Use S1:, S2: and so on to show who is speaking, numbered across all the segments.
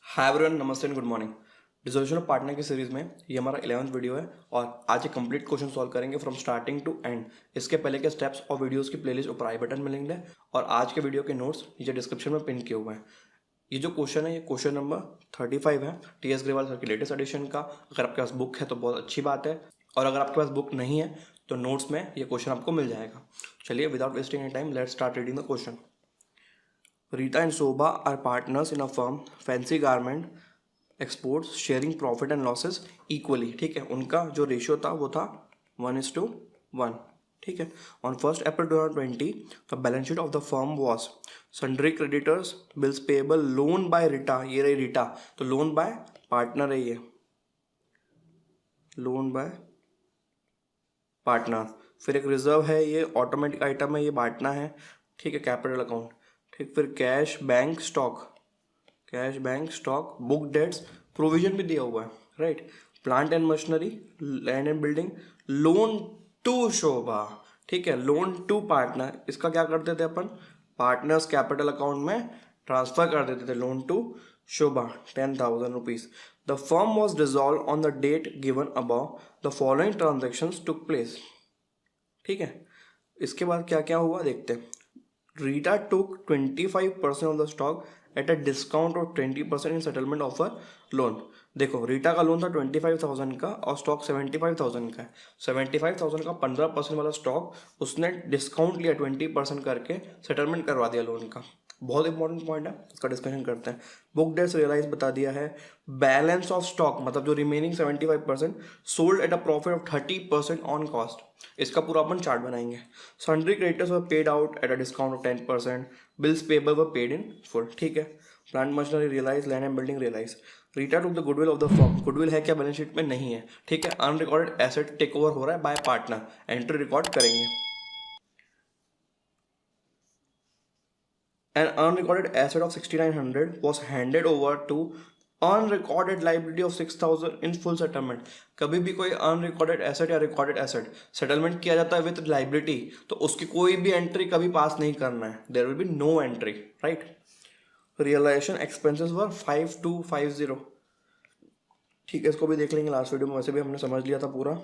S1: Hi everyone, नमस्ते and good morning. Dissolution of partner की series में ये हमारा 11th वीडियो है और आज एक कंप्लीट क्वेश्चन सॉल्व करेंगे फ्रॉम स्टार्टिंग टू एंड। इसके पहले के स्टेप्स और वीडियोस की प्लेलिस्ट ऊपर आई बटन में लिंक्ड है और आज के वीडियो के नोट्स नीचे डिस्क्रिप्शन में पिन किए हुए हैं। ये जो क्वेश्चन है ये क्वेश्चन नंबर 35 है टी.एस. ग्रेवाल सर की लेटेस्ट एडिशन का। अगर आपके पास बुक है तो बहुत अच्छी बात है और अगर आपके पास बुक नहीं है तो नोट्स में ये क्वेश्चन आपको मिल जाएगा। चलिए without wasting any time let's start reading the question. Rita and Shobha are partners in a firm fancy garment exports sharing profit and losses equally. ठीक है, उनका जो रेशियो था वो था 1:1। ठीक है, on 1 April 2020 the balance sheet of the firm was sundry creditors bills payable loan by Rita. ये रही रिटा, तो लोन बाय पार्टनर है, ये लोन बाय पार्टनर। फिर एक रिजर्व है, ये ऑटोमेटिक आइटम है, ये बांटना है। ठीक है, कैपिटल अकाउंट। ठीक, फिर cash bank stock, cash bank stock, book debts, provision भी दिया हुआ है, right. Plant and machinery, land and building, loan to Shobha. ठीक है, लोन टू पार्टनर, इसका क्या करते थे अपन, पार्टनर्स कैपिटल अकाउंट में ट्रांसफर कर देते थे। Loan to Shobha 10,000 rupees. The firm was dissolve on the date given above, the following transactions took place. ठीक है, इसके बाद क्या क्या हुआ देखते हैं। Rita took 25% of the stock at a discount of 20% in settlement of a loan। देखो, रीटा का लोन था 25,000 का और स्टॉक 75,000 का है। 75,000 का 15% वाला स्टॉक उसने डिस्काउंट लिया 20% करके, सेटलमेंट करवा दिया लोन का। बहुत इंपॉर्टेंट पॉइंट है, इसका डिस्कशन करते हैं। बुक डेट्स रियलाइज बता दिया है। बैलेंस ऑफ स्टॉक मतलब जो remaining 75% sold at a profit of 30% on cost. इसका पूरा अपन चार्ट बनाएंगे। Sundry creditors were paid out at a discount of 10%। Bills payable were paid in full. ठीक है, plant machinery realise, land and building realise. Rita took the goodwill of the firm. Goodwill है क्या, balance sheet में नहीं है। ठीक है, unrecorded asset take over हो रहा है बाय पार्टनर, एंट्री रिकॉर्ड करेंगे। An unrecorded asset of 6,900 was handed over to unrecorded liability of 6,000 in full settlement। कभी भी कोई अनरिकॉर्डेड एसेट या रिकॉर्डेड एसेट सेटलमेंट किया जाता है विद लाइबिलिटी तो उसकी कोई भी एंट्री कभी पास नहीं करना है, there will be no entry, right. Realisation expenses were 5250। ठीक है, इसको भी देख लेंगे लास्ट वीडियो में, वैसे भी हमने समझ लिया था पूरा।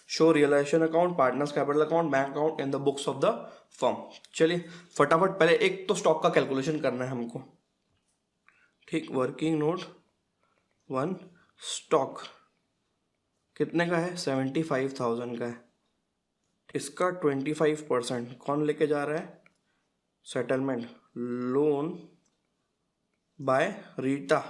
S1: Show realisation account, partners capital account, bank account in the books of the firm. चलिए फटाफट पहले एक तो स्टॉक का कैलकुलेशन करना है हमको। ठीक, वर्किंग नोट 1 स्टॉक कितने का है, 75,000 का है। इसका 25% कौन लेके जा रहा है, सेटलमेंट लोन बाय रीटा।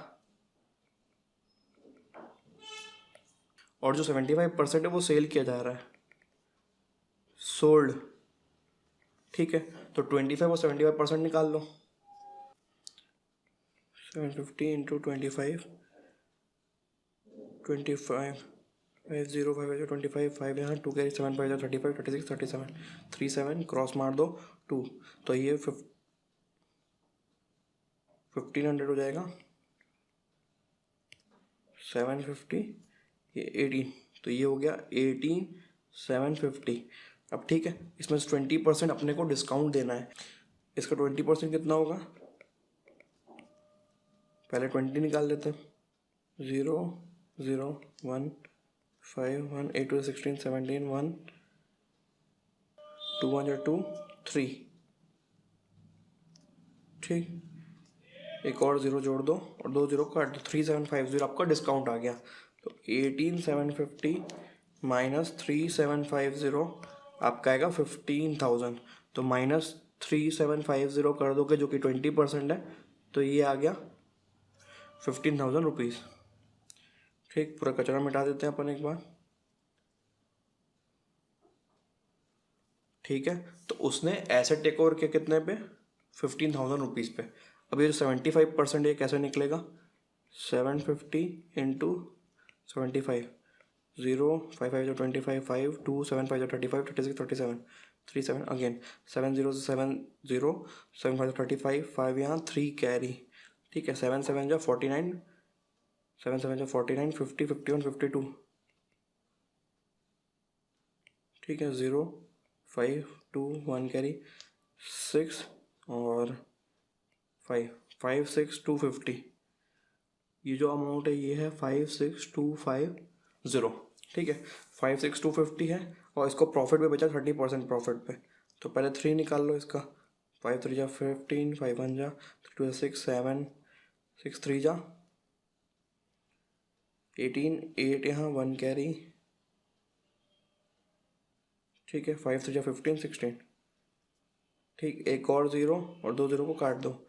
S1: और जो 75% है वो सेल किया जा रहा है, सोल्ड। ठीक है, तो 25 और 75% निकाल लो। 750 इंटू 25, 25 505 25 5 यहाँ 2 कैरी 7 5 35 36 37 37 क्रॉस मार दो 2, तो ये 1500 हो जाएगा। 750 ये 18, तो ये हो गया 18,750। अब ठीक है, इसमें से 20% अपने को डिस्काउंट देना है। इसका 20% कितना होगा, पहले 20 निकाल लेते हैं। 0 0 1 5 1 8 2 16 17 1 202 3। ठीक, एक और जीरो जोड़ दो और 2 जीरो काट दो, 3750 आपका डिस्काउंट आ गया। तो 18,750 माइनस 3750 आपका आएगा 15,000। तो माइनस 3750 कर दोगे जो कि 20% है, तो ये आ गया 15,000 रुपीज़। ठीक, पूरा कचरा मिटा देते हैं अपन एक बार। ठीक है, तो उसने एसेट टेक ओवर किया कितने पे, 15,000 रुपीज़ पे। अब ये जो 75% ये कैसे निकलेगा, 750 इंटू 75, 0 5 5 25 5 2 7 5 35 36 37 37 अगेन 7 0 7 0 7 5 35 5 यहाँ 3 कैरी। ठीक है, 7 7 जो 49, 7 7 जो 49 50 51 52। ठीक है, 0 5 2 1 कैरी 6 और 5 5 6 250। ये जो अमाउंट है ये है 56250, ठीक है। 56250 है और इसको प्रॉफिट पे बचा 30% प्रॉफिट पे। तो पहले 3 निकाल लो इसका। 5 3 जा 15, 5 1 जा 3 2 6 7, 6 3 जा 18, 8 यहाँ 1 कैरी, ठीक है। 5 3 जा 15 16, ठीक। एक और ज़ीरो और 2 ज़ीरो को काट दो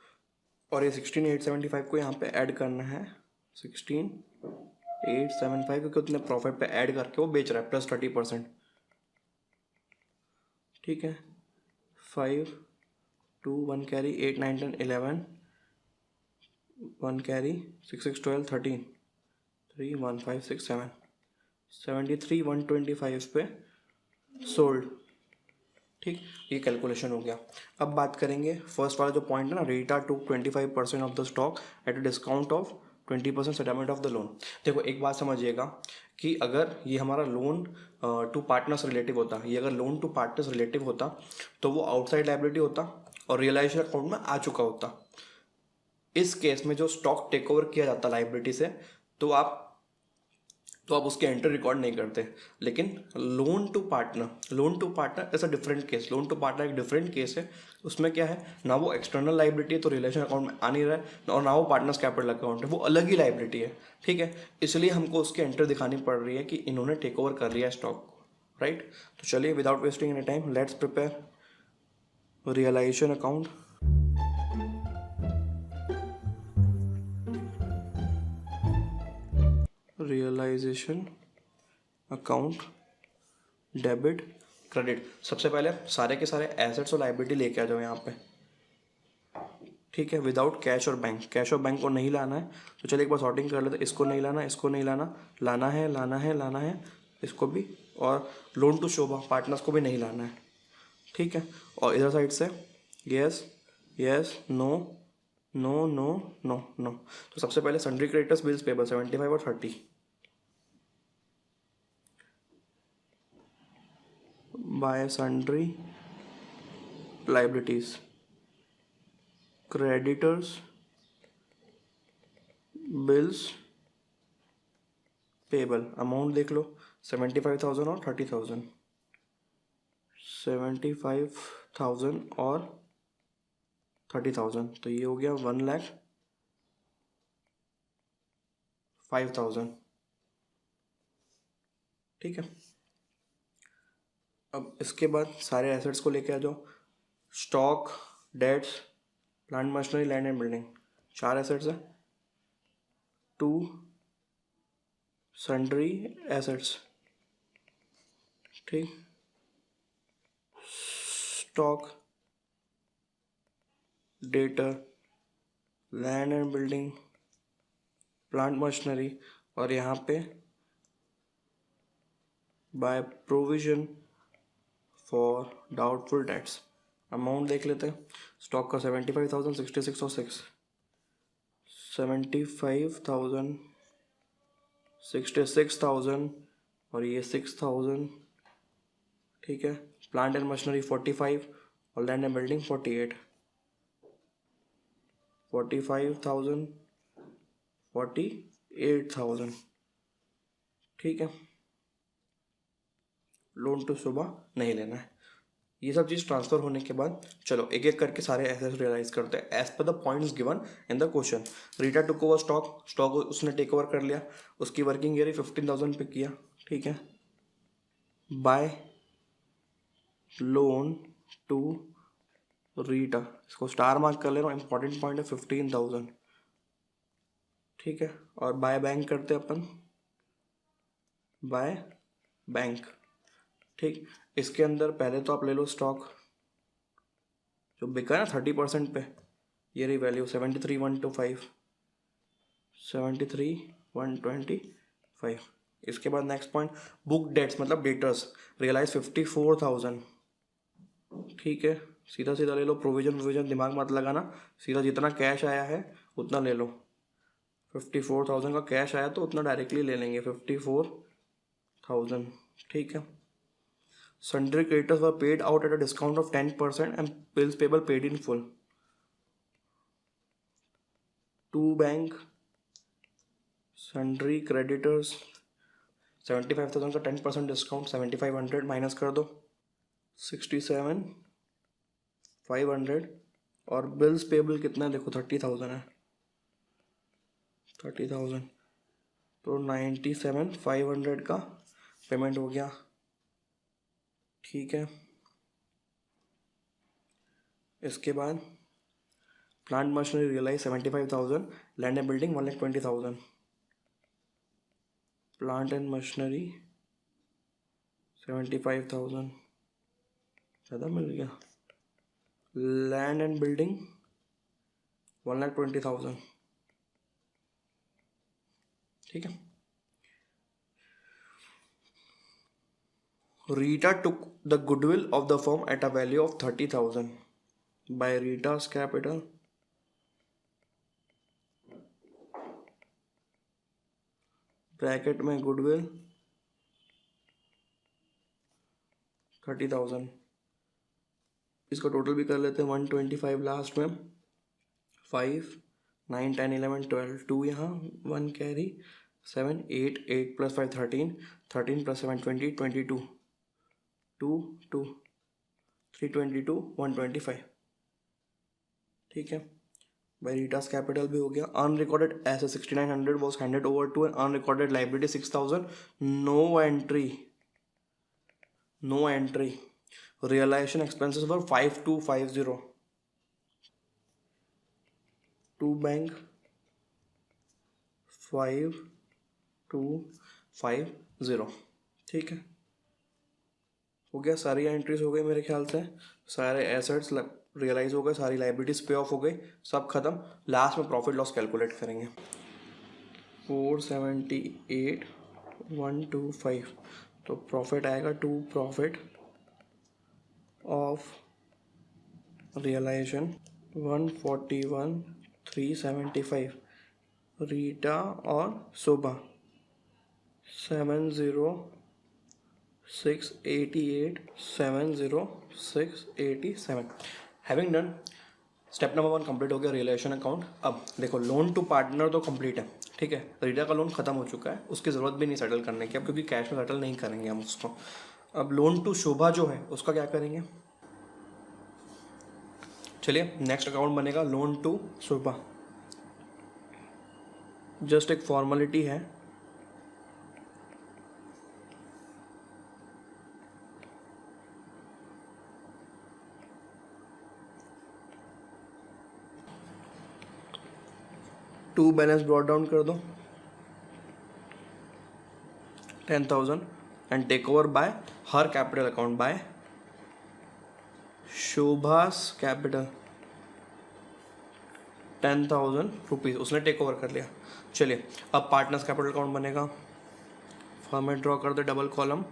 S1: और ये 16875 को यहाँ पे ऐड करना है। 16875 क्योंकि उतने प्रॉफिट पे ऐड करके वो बेच रहा है प्लस 30%, ठीक है। 5 2 1 कैरी 8 9 10 11, 1 कैरी 6 6 12 13, 3 1 5 6 7, 73 125 पे सोल्ड, ठीक। ये कैलकुलेशन हो गया। अब बात करेंगे फर्स्ट वाला जो पॉइंट है ना, Rita to 25% of the stock at a discount of 20% settlement of the loan. देखो एक बात समझिएगा कि अगर ये हमारा लोन टू पार्टनर्स रिलेटिव होता, ये अगर लोन टू पार्टनर्स रिलेटिव होता तो वो आउटसाइड लायबिलिटी होता और रियलाइजेशन अकाउंट में आ चुका होता। इस केस में जो स्टॉक टेक ओवर किया जाता लायबिलिटी से, तो आप उसके एंटर रिकॉर्ड नहीं करते। लेकिन लोन टू पार्टनर ऐसा different case, loan to partner एक डिफरेंट केस है। उसमें क्या है ना, वो एक्सटर्नल लाइबिलिटी है तो रिलेशन अकाउंट में आ नहीं रहा है, और ना वो पार्टनर्स कैपिटल अकाउंट है, वो अलग ही लाइबिलिटी है, ठीक है। इसलिए हमको उसके एंटर दिखानी पड़ रही है कि इन्होंने टेक ओवर कर लिया स्टॉक, राइट। तो चलिए without wasting any time let's prepare realisation account. Realisation account debit credit. सबसे पहले सारे के सारे एसेट्स और लाइबिलिटी लेके आ जाओ यहाँ पे, ठीक है, विदाउट कैश और बैंक। कैश और बैंक को नहीं लाना है, तो चलिए एक बार सॉर्टिंग कर लेते हैं। इसको नहीं लाना, इसको नहीं लाना, लाना है लाना है लाना है इसको भी, और लोन टू शोभा पार्टनर्स को भी नहीं लाना है, ठीक है। और इधर साइड से yes yes no no no no no. तो सबसे पहले सन्ड्री क्रेडिटर्स बिल्स पेबल 75 और 30 bye sundry liabilities, creditors bills payable. Amount देख लो 75,000 और 30,000, 75,000 और 30,000, तो ये हो गया 1,05,000, ठीक है। अब इसके बाद सारे एसेट्स को लेके आ जाओ। Stock, debts, plant machinery, land and building, 4 assets है। 2 सन्ड्री एसेट्स, ठीक। Stock, debtor, land and building, plant machinery, और यहाँ पे by provision for doubtful debts. Amount देख लेते हैं। स्टॉक का 75,000, 66 और 6, 75,000, 66,000 और ये 6,000, ठीक है। प्लांट एंड मशीनरी 45 और लैंड एंड बिल्डिंग 48, 45,000, 48,000, ठीक है। लोन टू सुबह नहीं लेना है। ये सब चीज़ ट्रांसफर होने के बाद चलो एक एक करके सारे एसेट्स रियलाइज करते हैं as per the points given in the question. Rita took over stock उसने टेक ओवर कर लिया, उसकी वर्किंग ईयर 15,000 पे किया, ठीक है। बाय लोन टू रीटा, इसको स्टार मार्क कर ले रहा हूँ, इंपॉर्टेंट पॉइंट है 15,000, ठीक है। और बाय बैंक करते हैं अपन, बाय बैंक, ठीक। इसके अंदर पहले तो आप ले लो स्टॉक जो बिका है ना 30% पे, ये रही वैल्यू 73,125, 73,125। इसके बाद नेक्स्ट पॉइंट बुक डेट्स मतलब डेटर्स रियलाइज 54,000, ठीक है। सीधा सीधा ले लो, प्रोविजन दिमाग मत लगाना, सीधा जितना कैश आया है उतना ले लो। 54,000 का कैश आया तो उतना डायरेक्टली ले लेंगे, 54,000, ठीक है। Sundry creditors were paid out at a discount of 10% and bills payable paid in full. 2 bank sundry creditors 75,000 का 10% डिस्काउंट, 7,500 माइनस कर दो, 67,500। और बिल्स पेबल कितना है देखो, 30,000 है, 30,000, तो 97,500 का पेमेंट हो गया। ठीक है, इसके बाद plant machinery realise 75,000, land and building 1,20,000, plant and machinery 75,000 ज़्यादा मिल गया, लैंड एंड बिल्डिंग 1,20,000। ठीक है, Rita took the goodwill of the firm at a value of 30,000 by Rita's capital. Bracket में गुडविल 30,000, इसका टोटल भी कर लेते हैं 125 लास्ट में, 5 9 10 11 12 2 यहाँ 1 कैरी 7 8 8 + 5 13 13 + 7 20 22 2 2 322 125। ठीक है, बाय रीटास कैपिटल भी हो गया। Unrecorded asset 6,900 was handed over to an unrecorded liability 6,000, no entry. Realisation expenses were 5,250 to bank 5,250। ठीक है, हो गया, सारी एंट्रीज हो गई मेरे ख्याल से, सारे एसेट्स रियलाइज हो गए, सारी लाइबिलिटीज पे ऑफ हो गई, सब खत्म। लास्ट में प्रॉफिट लॉस कैलकुलेट करेंगे। 478,125, तो प्रॉफिट आएगा to profit of realisation 141,375, Rita और Shobha 70687। Having done, step number 1 complete हो गया, रियलाइजेशन अकाउंट। अब देखो, लोन टू पार्टनर तो कंप्लीट है। ठीक है, रीटा का लोन खत्म हो चुका है, उसकी ज़रूरत भी नहीं सेटल करने की अब, क्योंकि कैश में सेटल नहीं करेंगे हम उसको। अब लोन टू शोभा जो है उसका क्या करेंगे, चलिए नेक्स्ट अकाउंट बनेगा लोन टू शोभा। जस्ट एक फॉर्मेलिटी है, टू बैलेंस ब्रॉट डाउन कर दो 10,000 and take over by her capital account by Shobha's capital 10,000 rupees उसने टेक ओवर कर लिया। चलिए अब पार्टनर्स कैपिटल अकाउंट बनेगा, फॉर्मेट ड्रॉ कर दे, double column,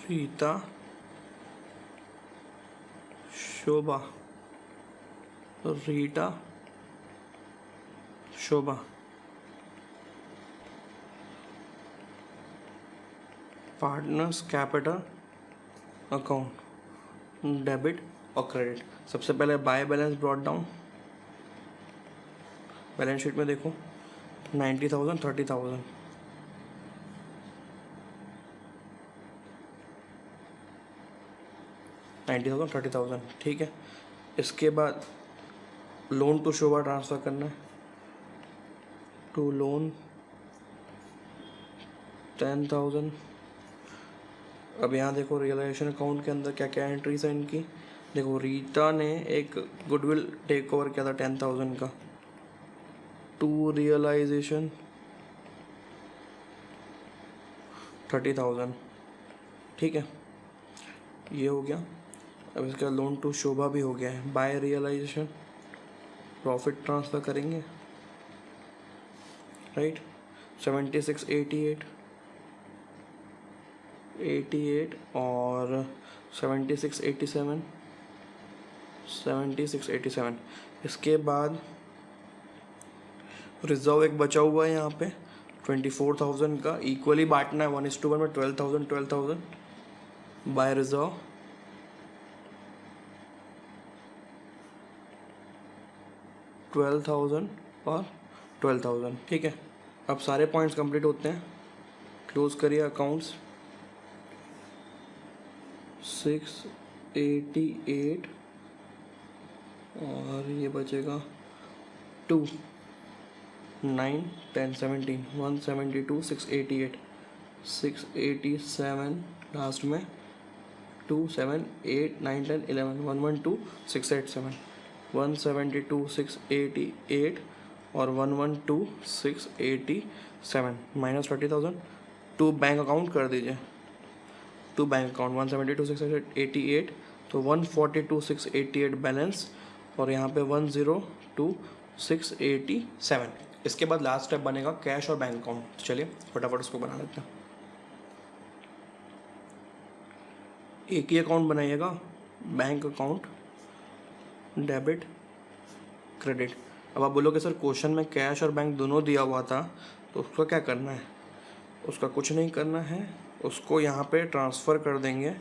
S1: Rita Shobha, Rita Shobha, partners capital account, debit और क्रेडिट। सबसे पहले by balance brought down, balance sheet में देखो 90,000 30,000, 90,000 30,000। ठीक है, इसके बाद लोन टू शोभा ट्रांसफ़र करना है, टू लोन 10,000। अब यहाँ देखो रियलाइजेशन अकाउंट के अंदर क्या क्या एंट्रीज है इनकी। देखो, रीटा ने एक गुडविल टेक ओवर किया था 10,000 का, टू रियलाइजेशन 30,000। ठीक है, ये हो गया। अब इसका लोन टू शोभा भी हो गया है, बाय रियलाइजेशन प्रॉफिट ट्रांसफ़र करेंगे, राइट, 7688 और 7687। इसके बाद रिजर्व एक बचा हुआ है यहाँ पे 24,000 का, इक्वली बांटना है 1:1 में, 12,000 बाय रिजर्व 12,000 और 12,000। ठीक है, अब सारे पॉइंट्स कंप्लीट होते हैं। क्लोज करिए अकाउंट्स। 688 और ये बचेगा 2, 9, 10, 17, 172, 688, 687 लास्ट में, 2, 7, 8, 9, 10, 11, 112, 687, 172, 688 और 112, 687 माइनस 30,000। टू बैंक अकाउंट कर दीजिए, टू बैंक अकाउंट 172, 688, तो 142, 688 बैलेंस और यहाँ पे 102, 687। इसके बाद लास्ट स्टेप बनेगा कैश और बैंक अकाउंट। चलिए फटाफट उसको बना लेते हैं। एक ही अकाउंट बनाइएगा, बैंक अकाउंट, डेबिट, क्रेडिट। अब आप बोलोगे सर क्वेश्चन में कैश और बैंक दोनों दिया हुआ था, तो उसका क्या करना है? उसका कुछ नहीं करना है, उसको यहाँ पे ट्रांसफ़र कर देंगे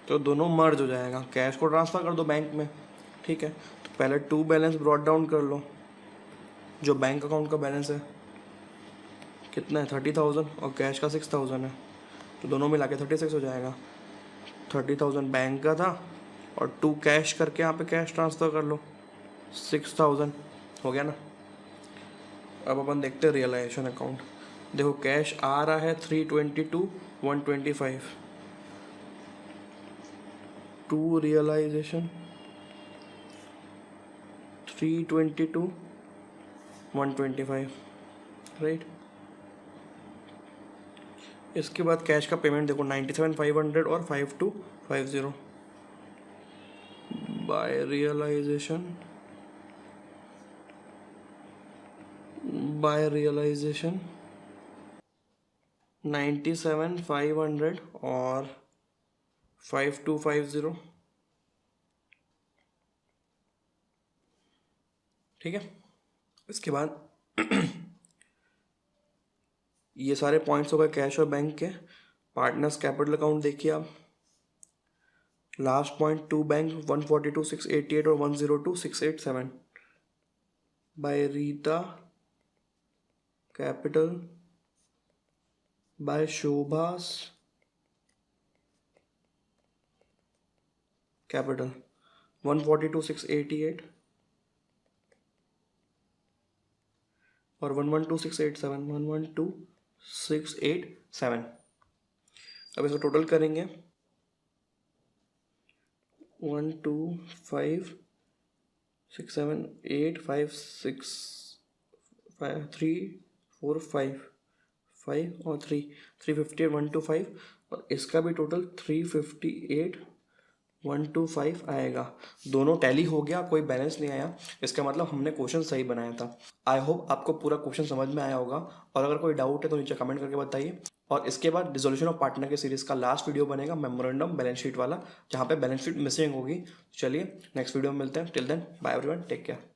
S1: तो दोनों मर्ज हो जाएगा। कैश को ट्रांसफ़र कर दो बैंक में, ठीक है। तो पहले टू बैलेंस ब्रॉट डाउन कर लो। जो बैंक अकाउंट का बैलेंस है कितना है? 30,000 और कैश का 6,000 है, तो दोनों मिला के 36 हो जाएगा। 30,000 बैंक का था और 2 कैश करके यहाँ पे कैश ट्रांसफ़र कर लो, 6,000 हो गया ना। अब अपन देखते हैं रियलाइजेशन अकाउंट। देखो कैश आ रहा है 322, 125, टू रियलाइजेशन 322, 125, राइट। इसके बाद कैश का पेमेंट देखो 97,500 और 5250 बाय रियलाइजेशन 97,500 और 5250, ठीक है। इसके बाद ये सारे पॉइंट्स हो गए कैश और बैंक के। पार्टनर्स कैपिटल अकाउंट देखिए आप, लास्ट पॉइंट टू बैंक 142, 688 और 102, 687 by Rita capital by Shobha's capital 142, 688 और 112, 687, 112, 687। अब इसको टोटल करेंगे 1, 2, 5, 6, 7, 8, 5, 6, 5, 3, 4, 5 और 3, 358, 125 और इसका भी टोटल 358, 125 आएगा। दोनों टैली हो गया, कोई बैलेंस नहीं आया, इसका मतलब हमने क्वेश्चन सही बनाया था। आई होप आपको पूरा क्वेश्चन समझ में आया होगा, और अगर कोई डाउट है तो नीचे कमेंट करके बताइए। और इसके बाद डिसोल्यूशन ऑफ पार्टनर के सीरीज़ का लास्ट वीडियो बनेगा मेमोरेंडम बैलेंस शीट वाला, जहाँ पे बैलेंस शीट मिसिंग होगी। चलिए नेक्स्ट वीडियो में मिलते हैं। Till then bye everyone, take care.